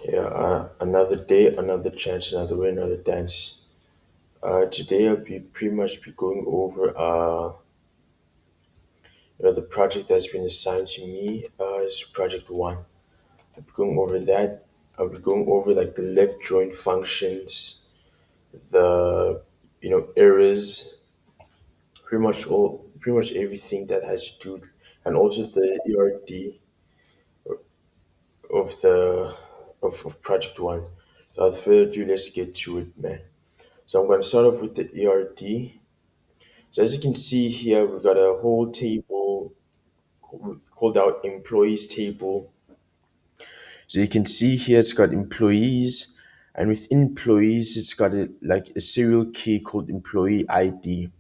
Yeah, another day, another chance, another way, another dance. Today I'll be pretty much be going over the project that's been assigned to me is project one. I'll be going over that. I'll be going over like the left join functions, the errors, pretty much everything that has to do, and also the ERD of project one. So without further ado, let's get to it, man. So I'm going to start off with the ERD. So as you can see here, we've got a whole table called out employees table. So you can see here it's got employees, and within employees, it's got like a serial key called employee ID.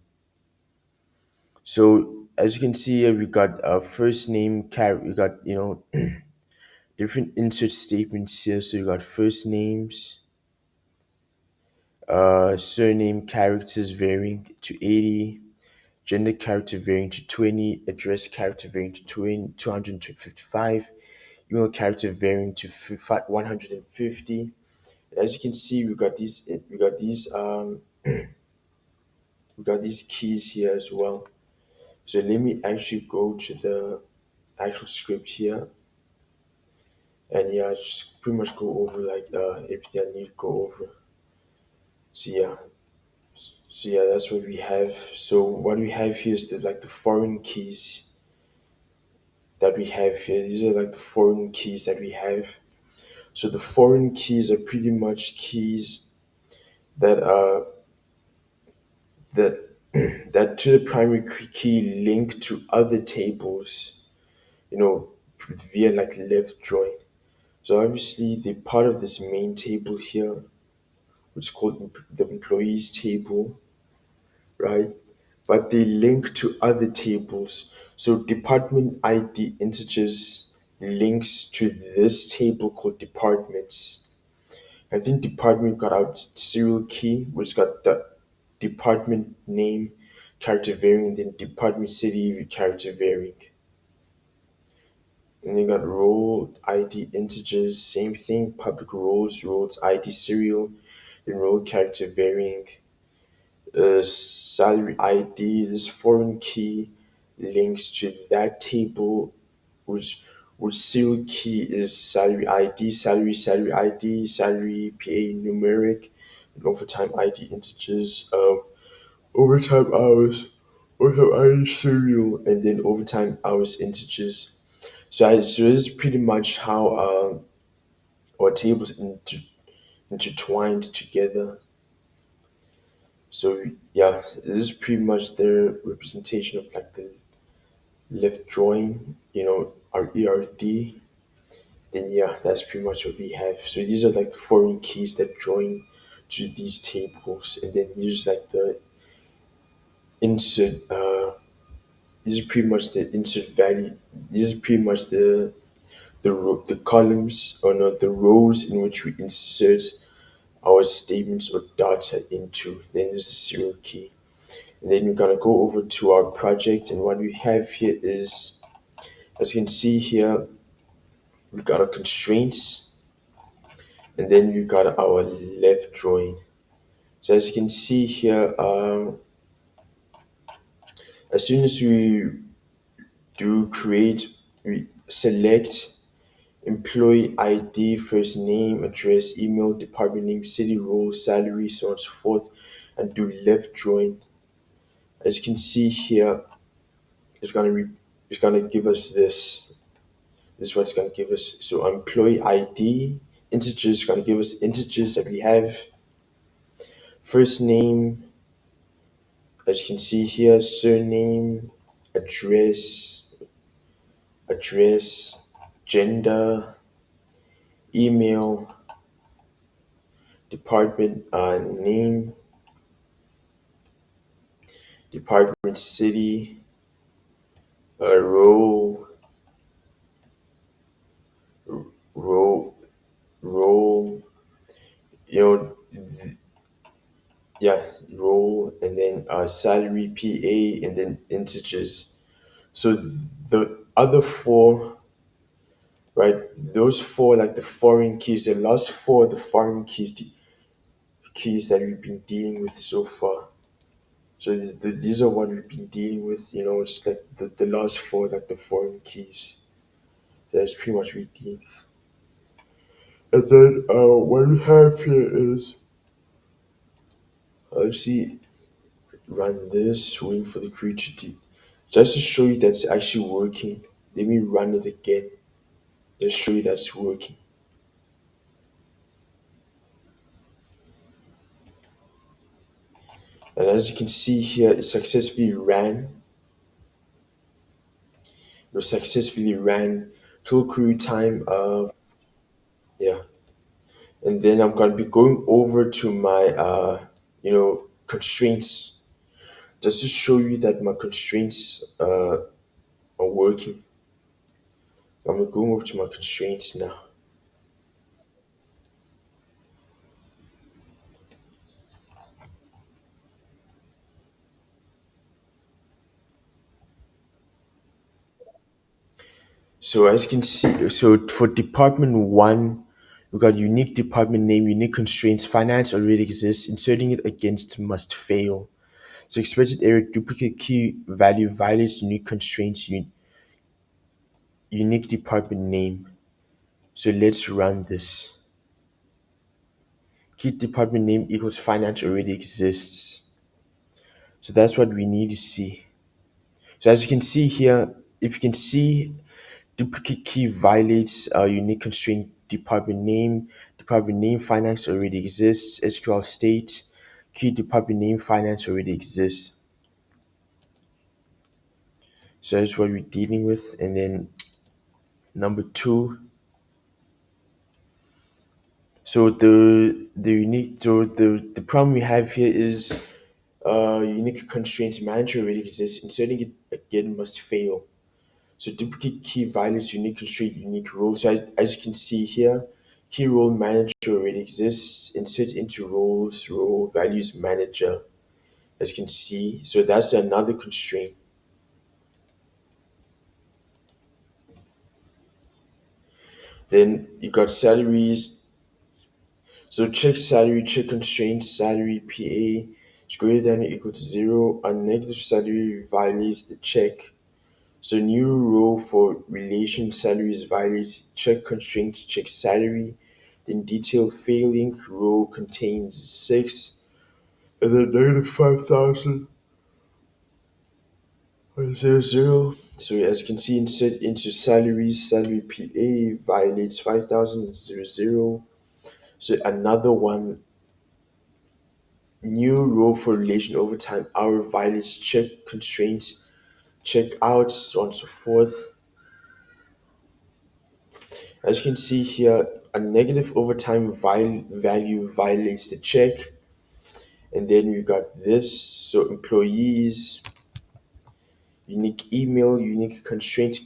So as you can see here, we got a first name we got different insert statements here. So you got first names, surname characters varying to 80, gender character varying to 20, address character varying to 20, 255, email character varying to 150. As you can see, we got these keys here as well. So let me actually go to the actual script here, and yeah, just pretty much go over like everything I need to go over. So yeah, that's what we have. So what we have here is the foreign keys that we have here. These are like the foreign keys that we have. So the foreign keys are pretty much keys that that that to the primary key link to other tables, you know, via like left join. So obviously they're part of this main table here, which is called the employees table, right? But they link to other tables. So department ID integers links to this table called departments. I think department got out serial key, which got the department name character varying, and then department city character varying. And then got role ID integers, same thing, public roles ID serial, then role character varying. Salary ID, this foreign key links to that table, which serial key is salary ID, salary ID, salary PA numeric, and overtime ID integers, overtime hours, overtime hours serial, and then overtime hours integers. So this is pretty much how our tables intertwined together. So yeah, this is pretty much the representation of like the left join, our ERD. Then yeah, that's pretty much what we have. So these are like the foreign keys that join to these tables, and then here's like the insert. These are pretty much the insert value. These are pretty much the columns or not the rows in which we insert our statements or data into. Then this is the serial key. And then we're gonna go over to our project, and what we have here is, as you can see here, we got our constraints, and then we got our left join. So as you can see here, as soon as we do create, we select employee ID, first name, address, email, department name, city, role, salary, so on and so forth, and do left join. As you can see here, it's gonna give us this. This is what it's gonna give us. So employee ID integers gonna give us integers that we have. First name, as you can see here, surname, address, gender, email, department name, department city, role, role, role, you know, yeah, role, and then salary, PA, and then integers. So the other four right? Those four, like the foreign keys, the last four, the foreign keys, the keys that we've been dealing with so far. So these are what we've been dealing with. It's like the last four, like the foreign keys. That's pretty much what we deal with. And then what we have here is obviously run this, waiting for the creature to just to show you that's actually working. Let me run it again. Just show you that's working. And as you can see here, it successfully ran. It was successfully ran. Total query time of yeah. And then I'm gonna be going over to my constraints just to show you that my constraints are working. I'm going over to my constraints now. So as you can see, so for department one, we got unique department name, unique constraints, finance already exists, inserting it against must fail. So expected error, duplicate key value violates unique constraints, unique department name. So let's run this. Key department name equals finance already exists. So that's what we need to see. So as you can see here, if you can see, duplicate key violates unique constraint department name. Department name finance already exists. SQL state key department name finance already exists. So that's what we're dealing with. And then number two. So the problem we have here is unique constraints manager already exists. Inserting it again must fail. So duplicate key violates unique constraint, unique role. So as you can see here, key role manager already exists. Insert into roles, role values manager. As you can see, so that's another constraint. Then you got salaries. So check salary, check constraint, salary PA is greater than or equal to zero. A negative salary violates the check. So new row for relation salaries violates check constraint, check salary. Then detail failing row contains 6. And then negative 5,000 zero zero. So as you can see, insert into salaries, salary PA violates 5,000 zero zero. So another one, new row for relation overtime hour violates check constraints, check out, so on and so forth. As you can see here, a negative overtime value violates the check. And then we got this. So employees, unique email, unique constraint,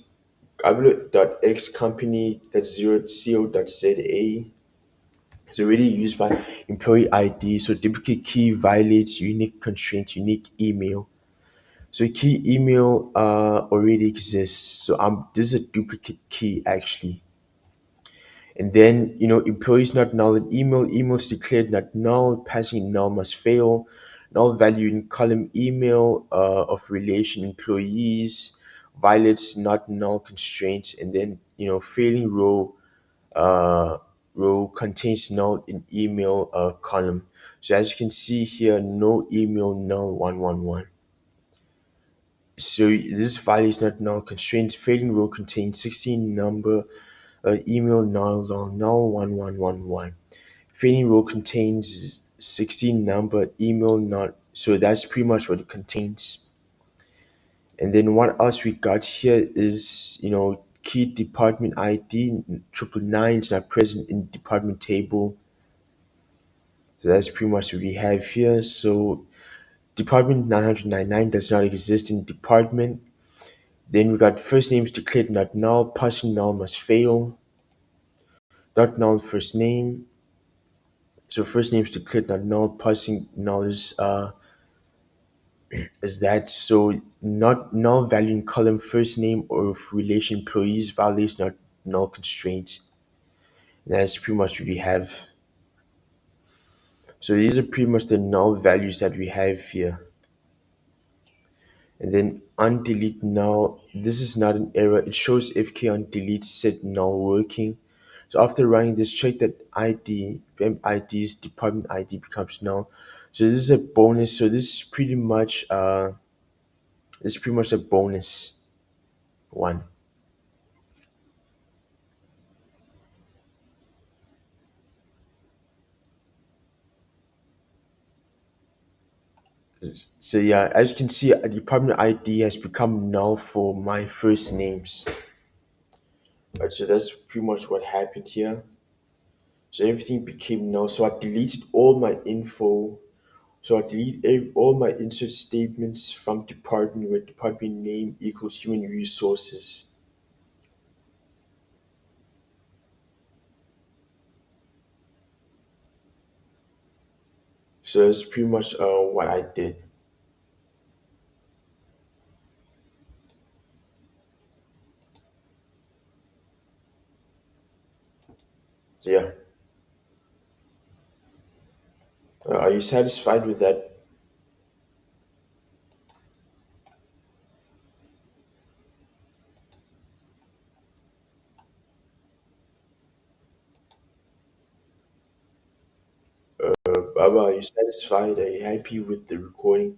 X company that's 0co.za. It's already used by employee ID. So duplicate key violates unique constraint, unique email. So key email already exists. So this is a duplicate key actually. And then, employees not null and emails declared not null, passing null must fail. Null value in column email of relation employees violates not null constraints. And then, failing row contains null in email column. So as you can see here, no email null 111. So this violates not null constraints. Failing row contains 16 number email null 1111. Failing row contains 16 number email not. So that's pretty much what it contains. And then what else we got here is key department ID 999 is not present in department table. So that's pretty much what we have here. So department 999 does not exist in department. Then we got first names declared not null, passing null must fail. Not null first name. So first names declared not null, passing null is that. So not null value in column first name of relation employees violates not null constraint. That's pretty much what we have. So these are pretty much the null values that we have here. And then undelete null, this is not an error. It shows fk on delete set null working. So after running this, check that ID's department ID becomes null. So this is a bonus. So this is pretty much a bonus one. So yeah, as you can see, a department ID has become null for my first names. Right, so that's pretty much what happened here. So everything became null. So I deleted all my info. So I delete all my insert statements from department where department name equals human resources. So that's pretty much what I did. Yeah. Are you satisfied with that? Baba, are you satisfied? Are you happy with the recording?